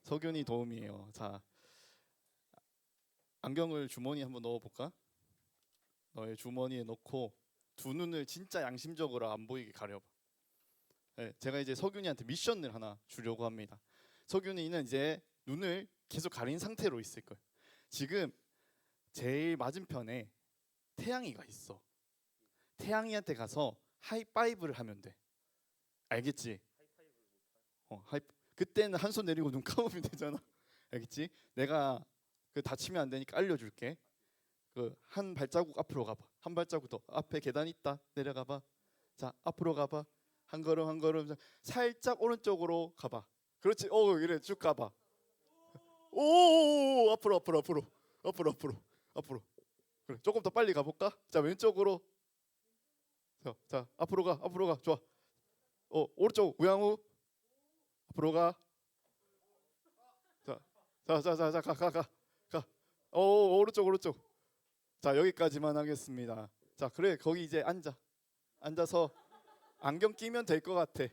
석윤이 도움이에요. 자, 안경을 주머니에 한번 넣어볼까? 너의 주머니에 넣고 두 눈을 진짜 양심적으로 안 보이게 가려봐. 네, 제가 이제 석윤이한테 미션을 하나 주려고 합니다. 석윤이는 이제 눈을 계속 가린 상태로 있을 거예요. 지금 제일 맞은편에 태양이가 있어. 태양이한테 가서 하이파이브를 하면 돼. 알겠지? 그때는 한 손 내리고 눈 감으면 되잖아. 알겠지? 내가 그 다치면 안 되니까 알려줄게. 그 한 발자국 앞으로 가봐. 한 발자국 더. 앞에 계단 있다. 내려가봐. 자, 앞으로 가봐. 한 걸음 한 걸음 살짝 오른쪽으로 가봐. 그렇지. 이래 쭉 가봐. 오, 앞으로. 그래, 조금 더 빨리 가볼까? 자, 왼쪽으로. 자, 앞으로 가. 좋아. 오른쪽 우양우. 앞으로 가. 자, 가. 오른쪽. 자, 여기까지만 하겠습니다. 자, 그래, 거기 이제 앉아서 안경 끼면 될 것 같아.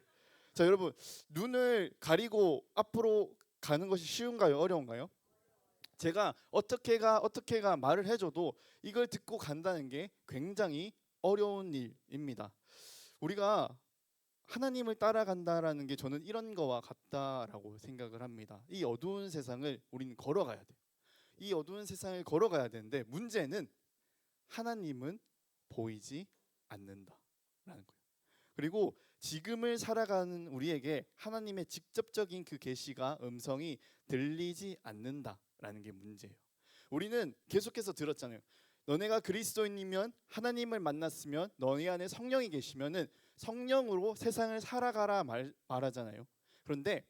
자, 여러분, 눈을 가리고 앞으로 가는 것이 쉬운가요? 어려운가요? 제가 어떻게 가 말을 해줘도 이걸 듣고 간다는 게 굉장히 어려운 일입니다. 우리가 하나님을 따라간다라는 게 저는 이런 거와 같다라고 생각을 합니다. 이 어두운 세상을 우리는 걸어가야 돼요. 이 어두운 세상을 걸어가야 되는데 문제는 하나님은 보이지 않는다라는 거예요. 그리고 지금을 살아가는 우리에게 하나님의 직접적인 그 계시가 음성이 들리지 않는다라는 게 문제예요. 우리는 계속해서 들었잖아요. 너네가 그리스도인이면 하나님을 만났으면 너희 안에 성령이 계시면은 성령으로 세상을 살아가라 말하잖아요. 그런데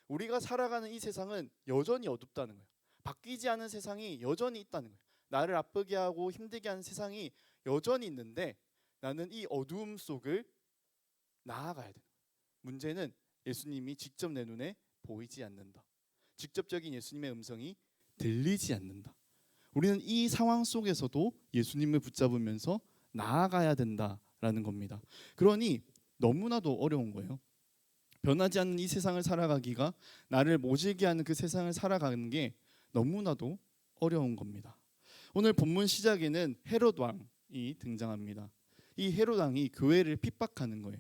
우리가 살아가는 이 세상은 여전히 어둡다는 거예요. 바뀌지 않은 세상이 여전히 있다는 거예요. 나를 아프게 하고 힘들게 하는 세상이 여전히 있는데 나는 이 어두움 속을 나아가야 되는 거예요. 문제는 예수님이 직접 내 눈에 보이지 않는다. 직접적인 예수님의 음성이 들리지 않는다. 우리는 이 상황 속에서도 예수님을 붙잡으면서 나아가야 된다라는 겁니다. 그러니 너무나도 어려운 거예요. 변하지 않는 이 세상을 살아가기가 나를 모질게 하는 그 세상을 살아가는 게 너무나도 어려운 겁니다. 오늘 본문 시작에는 헤롯 왕이 등장합니다. 이 헤롯 왕이 교회를 핍박하는 거예요.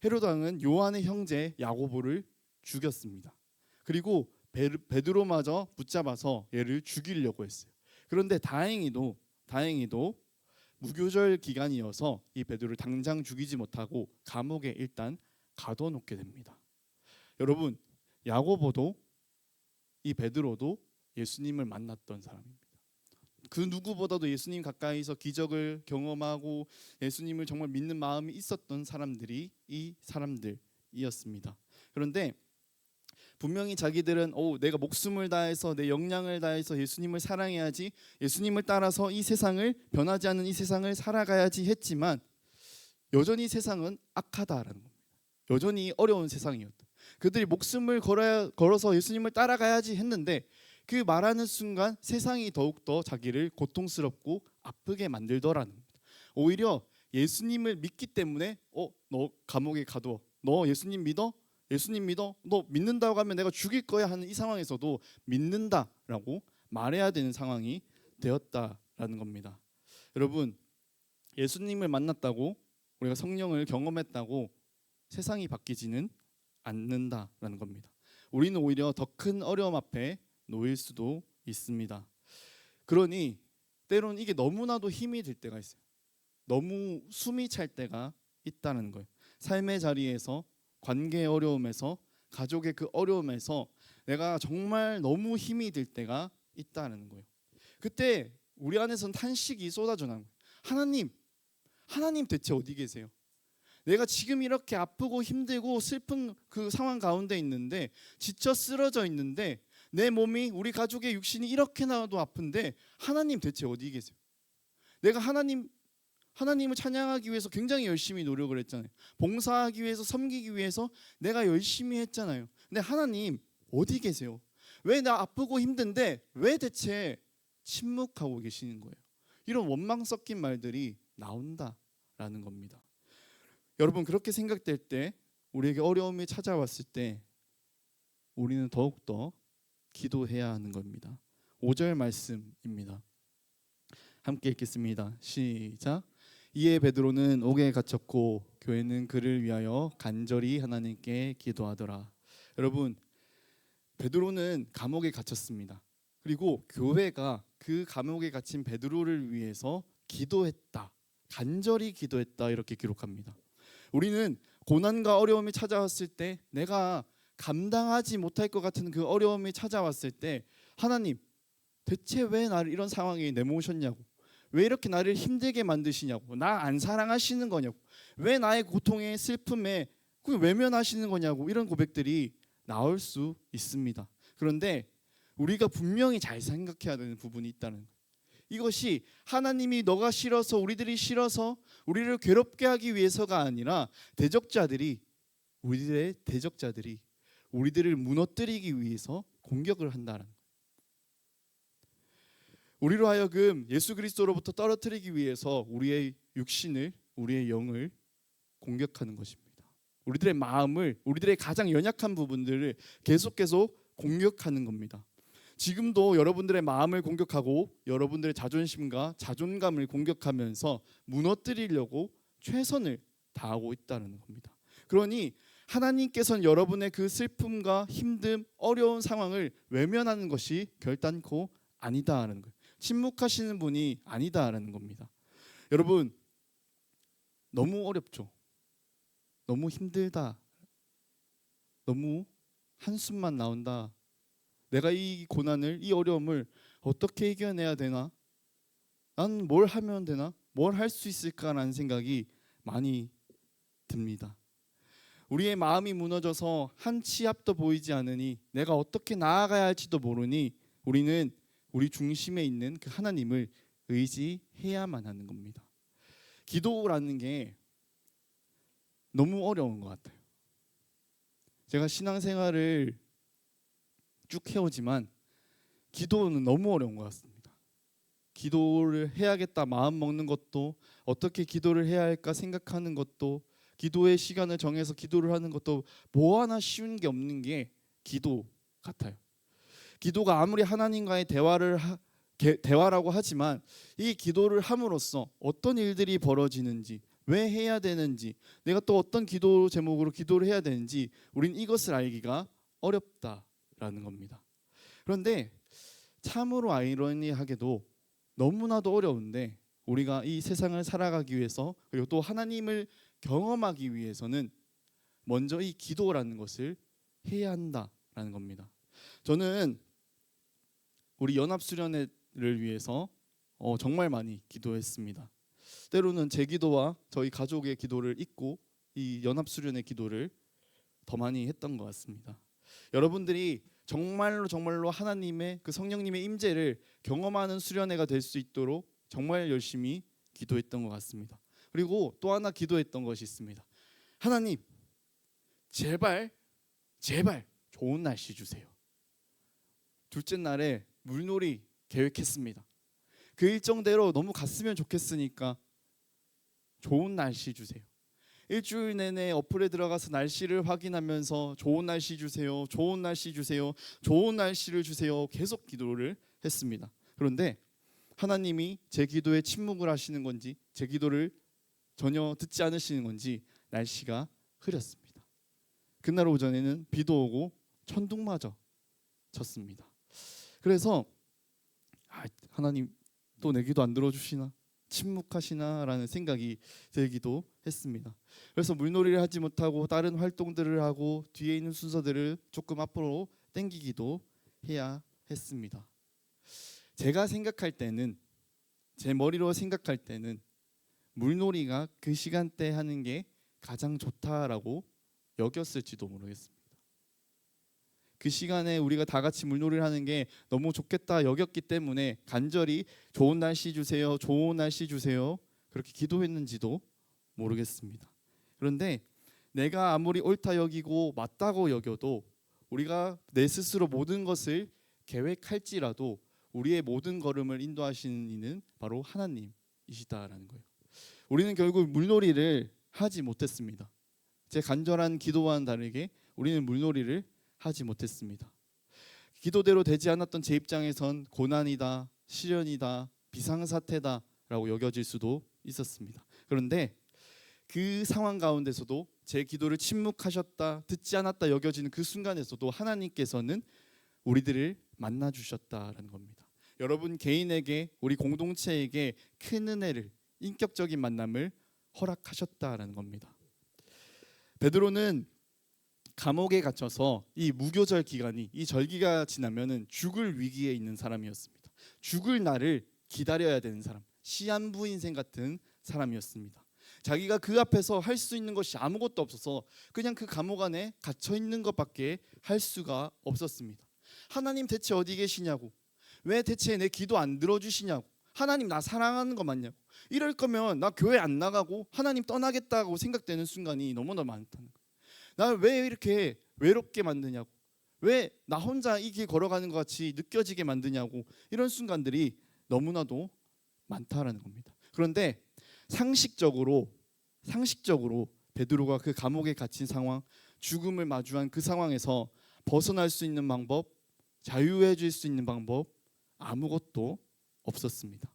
헤롯 왕은 요한의 형제 야고보를 죽였습니다. 그리고 베드로마저 붙잡아서 얘를 죽이려고 했어요. 그런데 다행히도 무교절 기간이어서 이 베드로를 당장 죽이지 못하고 감옥에 일단 가둬놓게 됩니다. 여러분, 야고보도 이 베드로도 예수님을 만났던 사람입니다. 그 누구보다도 예수님 가까이서 기적을 경험하고 예수님을 정말 믿는 마음이 있었던 사람들이 이 사람들이었습니다. 그런데 분명히 자기들은 내가 목숨을 다해서 내 역량을 다해서 예수님을 사랑해야지, 예수님을 따라서 이 세상을 변하지 않는 이 세상을 살아가야지 했지만 여전히 세상은 악하다라는 겁니다. 여전히 어려운 세상이었다. 그들이 목숨을 걸어서 예수님을 따라가야지 했는데 그 말하는 순간 세상이 더욱더 자기를 고통스럽고 아프게 만들더라는 겁니다. 오히려 예수님을 믿기 때문에 너 감옥에 가둬. 너 예수님 믿어? 예수님 믿어? 너 믿는다고 하면 내가 죽일 거야 하는 이 상황에서도 믿는다라고 말해야 되는 상황이 되었다라는 겁니다. 여러분, 예수님을 만났다고 우리가 성령을 경험했다고 세상이 바뀌지는 않는다라는 겁니다. 우리는 오히려 더 큰 어려움 앞에 놓일 수도 있습니다. 그러니 때로는 이게 너무나도 힘이 들 때가 있어요. 너무 숨이 찰 때가 있다는 거예요. 삶의 자리에서, 관계의 어려움에서, 가족의 그 어려움에서 내가 정말 너무 힘이 들 때가 있다는 거예요. 그때 우리 안에서는 탄식이 쏟아져 나는 거예요. 하나님 대체 어디 계세요? 내가 지금 이렇게 아프고 힘들고 슬픈 그 상황 가운데 있는데, 지쳐 쓰러져 있는데, 내 몸이, 우리 가족의 육신이 이렇게나도 아픈데 하나님 대체 어디 계세요? 내가 하나님을 찬양하기 위해서 굉장히 열심히 노력을 했잖아요. 봉사하기 위해서, 섬기기 위해서 내가 열심히 했잖아요. 근데 하나님 어디 계세요? 왜 나 아프고 힘든데 왜 대체 침묵하고 계시는 거예요? 이런 원망 섞인 말들이 나온다라는 겁니다. 여러분, 그렇게 생각될 때, 우리에게 어려움이 찾아왔을 때 우리는 더욱더 기도해야 하는 겁니다. 5절 말씀입니다. 함께 읽겠습니다. 시작. 이에 베드로는 옥에 갇혔고 교회는 그를 위하여 간절히 하나님께 기도하더라. 여러분, 베드로는 감옥에 갇혔습니다. 그리고 교회가 그 감옥에 갇힌 베드로를 위해서 기도했다. 간절히 기도했다. 이렇게 기록합니다. 우리는 고난과 어려움이 찾아왔을 때, 내가 감당하지 못할 것 같은 그 어려움이 찾아왔을 때, 하나님 대체 왜 나를 이런 상황에 내모으셨냐고, 왜 이렇게 나를 힘들게 만드시냐고, 나 안 사랑하시는 거냐고, 왜 나의 고통에 슬픔에 외면하시는 거냐고, 이런 고백들이 나올 수 있습니다. 그런데 우리가 분명히 잘 생각해야 되는 부분이 있다는 거예요. 이것이 하나님이 너가 싫어서, 우리들이 싫어서 우리를 괴롭게 하기 위해서가 아니라, 우리들의 대적자들이 우리들을 무너뜨리기 위해서 공격을 한다는 거예요. 우리로 하여금 예수 그리스도로부터 떨어뜨리기 위해서 우리의 육신을, 우리의 영을 공격하는 것입니다. 우리들의 마음을, 우리들의 가장 연약한 부분들을 계속 공격하는 겁니다. 지금도 여러분들의 마음을 공격하고 여러분들의 자존심과 자존감을 공격하면서 무너뜨리려고 최선을 다하고 있다는 겁니다. 그러니 하나님께서는 여러분의 그 슬픔과 힘듦, 어려운 상황을 외면하는 것이 결단코 아니다라는 거예요. 침묵하시는 분이 아니다라는 겁니다. 여러분, 너무 어렵죠. 너무 힘들다. 너무 한숨만 나온다. 내가 이 고난을, 이 어려움을 어떻게 이겨내야 되나? 난 뭘 하면 되나? 뭘 할 수 있을까라는 생각이 많이 듭니다. 우리의 마음이 무너져서 한 치 앞도 보이지 않으니, 내가 어떻게 나아가야 할지도 모르니, 우리는 우리 중심에 있는 그 하나님을 의지해야만 하는 겁니다. 기도라는 게 너무 어려운 것 같아요. 제가 신앙생활을 쭉 해오지만 기도는 너무 어려운 것 같습니다. 기도를 해야겠다 마음 먹는 것도, 어떻게 기도를 해야 할까 생각하는 것도, 기도의 시간을 정해서 기도를 하는 것도 뭐 하나 쉬운 게 없는 게 기도 같아요. 기도가 아무리 하나님과의 대화라고 하지만, 이 기도를 함으로써 어떤 일들이 벌어지는지, 왜 해야 되는지, 내가 또 어떤 기도 제목으로 기도를 해야 되는지, 우린 이것을 알기가 어렵다라는 겁니다. 그런데 참으로 아이러니하게도 너무나도 어려운데, 우리가 이 세상을 살아가기 위해서, 그리고 또 하나님을 경험하기 위해서는 먼저 이 기도라는 것을 해야 한다라는 겁니다. 저는 우리 연합수련회를 위해서 정말 많이 기도했습니다. 때로는 제 기도와 저희 가족의 기도를 잊고 이 연합수련회 기도를 더 많이 했던 것 같습니다. 여러분들이 정말로 하나님의 그 성령님의 임재를 경험하는 수련회가 될 수 있도록 정말 열심히 기도했던 것 같습니다. 그리고 또 하나 기도했던 것이 있습니다. 하나님, 제발 좋은 날씨 주세요. 둘째 날에 물놀이 계획했습니다. 그 일정대로 너무 갔으면 좋겠으니까 좋은 날씨 주세요. 일주일 내내 어플에 들어가서 날씨를 확인하면서 좋은 날씨 주세요, 좋은 날씨 주세요, 좋은 날씨를 주세요, 계속 기도를 했습니다. 그런데 하나님이 제 기도에 침묵을 하시는 건지, 제 기도를 전혀 듣지 않으시는 건지 날씨가 흐렸습니다. 그날 오전에는 비도 오고 천둥마저 쳤습니다. 그래서 하나님 또 내 기도 안 들어주시나, 침묵하시나 라는 생각이 들기도 했습니다. 그래서 물놀이를 하지 못하고 다른 활동들을 하고 뒤에 있는 순서들을 조금 앞으로 당기기도 해야 했습니다. 제가 생각할 때는, 제 머리로 생각할 때는 물놀이가 그 시간대 하는 게 가장 좋다라고 여겼을지도 모르겠습니다. 그 시간에 우리가 다 같이 물놀이를 하는 게 너무 좋겠다 여겼기 때문에 간절히 좋은 날씨 주세요, 좋은 날씨 주세요 그렇게 기도했는지도 모르겠습니다. 그런데 내가 아무리 옳다 여기고 맞다고 여겨도, 우리가 내 스스로 모든 것을 계획할지라도 우리의 모든 걸음을 인도하시는 이는 바로 하나님이시다라는 거예요. 우리는 결국 물놀이를 하지 못했습니다. 제 간절한 기도와는 다르게 우리는 물놀이를 하지 못했습니다. 기도대로 되지 않았던 제 입장에선 고난이다, 시련이다, 비상사태다라고 여겨질 수도 있었습니다. 그런데 그 상황 가운데서도 제 기도를 침묵하셨다, 듣지 않았다 여겨지는 그 순간에서도 하나님께서는 우리들을 만나 주셨다라는 겁니다. 여러분 개인에게, 우리 공동체에게 큰 은혜를, 인격적인 만남을 허락하셨다라는 겁니다. 베드로는 감옥에 갇혀서 이 무교절 기간이, 이 절기가 지나면은 죽을 위기에 있는 사람이었습니다. 죽을 날을 기다려야 되는 사람, 시한부 인생 같은 사람이었습니다. 자기가 그 앞에서 할 수 있는 것이 아무것도 없어서 그냥 그 감옥 안에 갇혀 있는 것밖에 할 수가 없었습니다. 하나님 대체 어디 계시냐고, 왜 대체 내 기도 안 들어주시냐고, 하나님 나 사랑하는 거 맞냐고, 이럴 거면 나 교회 안 나가고 하나님 떠나겠다고 생각되는 순간이 너무나 많다는 거예요. 나 왜 이렇게 외롭게 만드냐고, 왜 나 혼자 이 길 걸어가는 것 같이 느껴지게 만드냐고, 이런 순간들이 너무나도 많다라는 겁니다. 그런데 상식적으로 베드로가 그 감옥에 갇힌 상황, 죽음을 마주한 그 상황에서 벗어날 수 있는 방법, 자유해질 수 있는 방법 아무것도 없었습니다.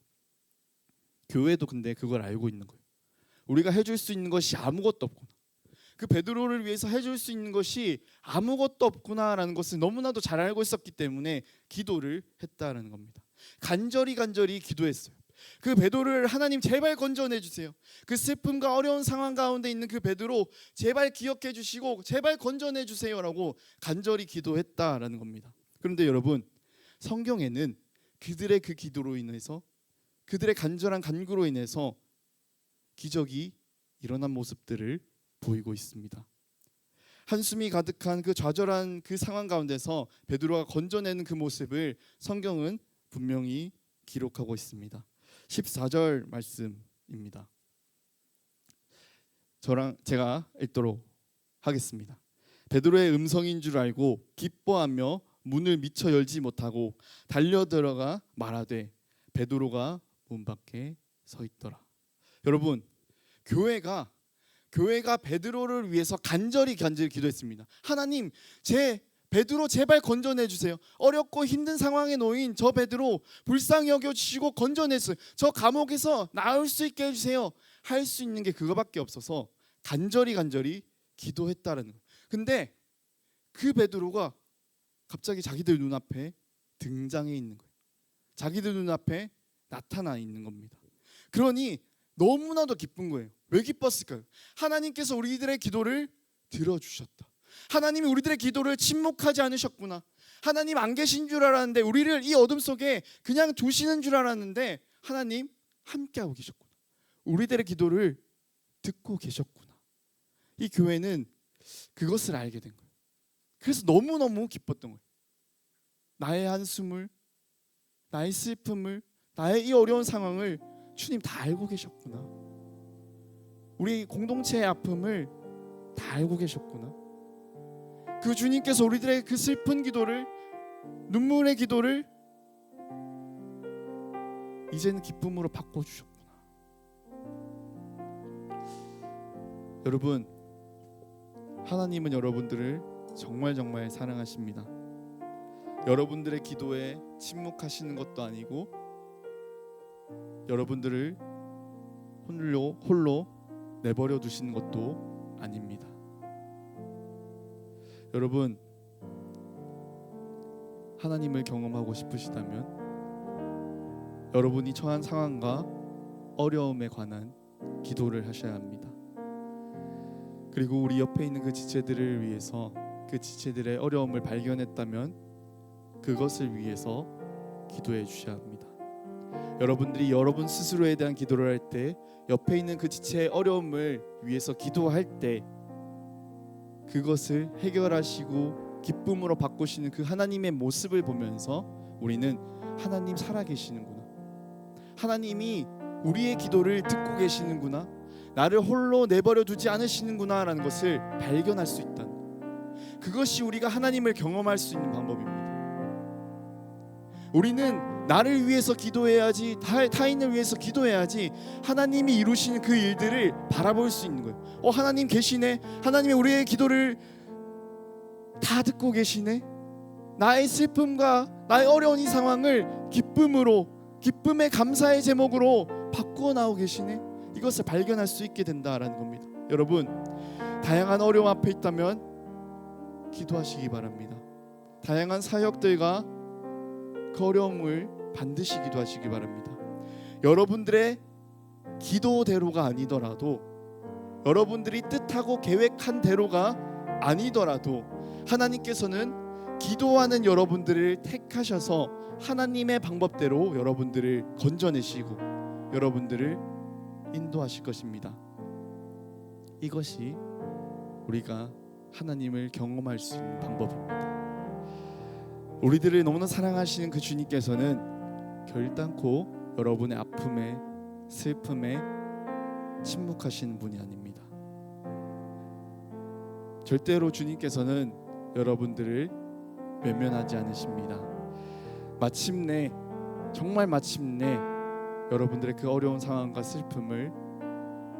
교회도 근데 그걸 알고 있는 거예요. 우리가 해줄 수 있는 것이 아무것도 없구나, 그 베드로를 위해서 해줄 수 있는 것이 아무것도 없구나라는 것을 너무나도 잘 알고 있었기 때문에 기도를 했다라는 겁니다. 간절히 기도했어요. 그 베드로를 하나님 제발 건져내 주세요. 그 슬픔과 어려운 상황 가운데 있는 그 베드로 제발 기억해 주시고 제발 건져내 주세요라고 간절히 기도했다라는 겁니다. 그런데 여러분, 성경에는 그들의 그 기도로 인해서, 그들의 간절한 간구로 인해서 기적이 일어난 모습들을 보이고 있습니다. 한숨이 가득한 그 좌절한 그 상황 가운데서 베드로가 건져내는 그 모습을 성경은 분명히 기록하고 있습니다. 14절 말씀입니다. 제가 읽도록 하겠습니다. 베드로의 음성인 줄 알고 기뻐하며 문을 미처 열지 못하고 달려들어가 말하되 베드로가 문 밖에 서 있더라. 여러분, 교회가 베드로를 위해서 간절히 기도했습니다. 하나님, 제 베드로 제발 건져내 주세요. 어렵고 힘든 상황에 놓인 저 베드로 불쌍히 여겨주시고 건져내서 저 감옥에서 나올 수 있게 해주세요. 할 수 있는 게 그거밖에 없어서 간절히 기도했다라는 거예요. 근데 그 베드로가 갑자기 자기들 눈앞에 등장해 있는 거예요. 자기들 눈앞에 나타나 있는 겁니다. 그러니 너무나도 기쁜 거예요. 왜 기뻤을까요? 하나님께서 우리들의 기도를 들어주셨다. 하나님이 우리들의 기도를 침묵하지 않으셨구나. 하나님 안 계신 줄 알았는데, 우리를 이 어둠 속에 그냥 두시는 줄 알았는데 하나님 함께하고 계셨구나. 우리들의 기도를 듣고 계셨구나. 이 교회는 그것을 알게 된 거예요. 그래서 너무너무 기뻤던 거예요. 나의 한숨을, 나의 슬픔을, 나의 이 어려운 상황을 주님 다 알고 계셨구나. 우리 공동체의 아픔을 다 알고 계셨구나. 그 주님께서 우리들의 그 슬픈 기도를, 눈물의 기도를 이제는 기쁨으로 바꿔주셨구나. 여러분, 하나님은 여러분들을 정말 사랑하십니다. 여러분들의 기도에 침묵하시는 것도 아니고 여러분들을 홀로 내버려 두시는 것도 아닙니다. 여러분, 하나님을 경험하고 싶으시다면 여러분이 처한 상황과 어려움에 관한 기도를 하셔야 합니다. 그리고 우리 옆에 있는 그 지체들을 위해서, 그 지체들의 어려움을 발견했다면 그것을 위해서 기도해 주셔야 합니다. 여러분들이 여러분 스스로에 대한 기도를 할 때, 옆에 있는 그 지체의 어려움을 위해서 기도할 때 그것을 해결하시고 기쁨으로 바꾸시는 그 하나님의 모습을 보면서 우리는 하나님 살아계시는구나, 하나님이 우리의 기도를 듣고 계시는구나, 나를 홀로 내버려 두지 않으시는구나 라는 것을 발견할 수 있다는, 그것이 우리가 하나님을 경험할 수 있는 방법입니다. 우리는 나를 위해서 기도해야지, 타인을 위해서 기도해야지 하나님이 이루시는 그 일들을 바라볼 수 있는 거예요. 하나님 계시네, 하나님이 우리의 기도를 다 듣고 계시네, 나의 슬픔과 나의 어려운 이 상황을 기쁨의 감사의 제목으로 바꾸어 나오고 계시네. 이것을 발견할 수 있게 된다라는 겁니다. 여러분, 다양한 어려움 앞에 있다면 기도하시기 바랍니다. 다양한 사역들과 그 어려움을 반드시 기도하시기 바랍니다. 여러분들의 기도대로가 아니더라도, 여러분들이 뜻하고 계획한 대로가 아니더라도 하나님께서는 기도하는 여러분들을 택하셔서 하나님의 방법대로 여러분들을 건져내시고 여러분들을 인도하실 것입니다. 이것이 우리가 하나님을 경험할 수 있는 방법입니다. 우리들을 너무나 사랑하시는 그 주님께서는 결단코 여러분의 아픔에, 슬픔에 침묵하시는 분이 아닙니다. 절대로 주님께서는 여러분들을 외면하지 않으십니다. 마침내, 정말 마침내 여러분들의 그 어려운 상황과 슬픔을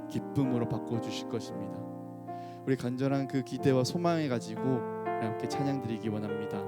기쁨으로 바꿔주실 것입니다. 우리 간절한 그 기대와 소망을 가지고 함께 찬양 드리기 원합니다.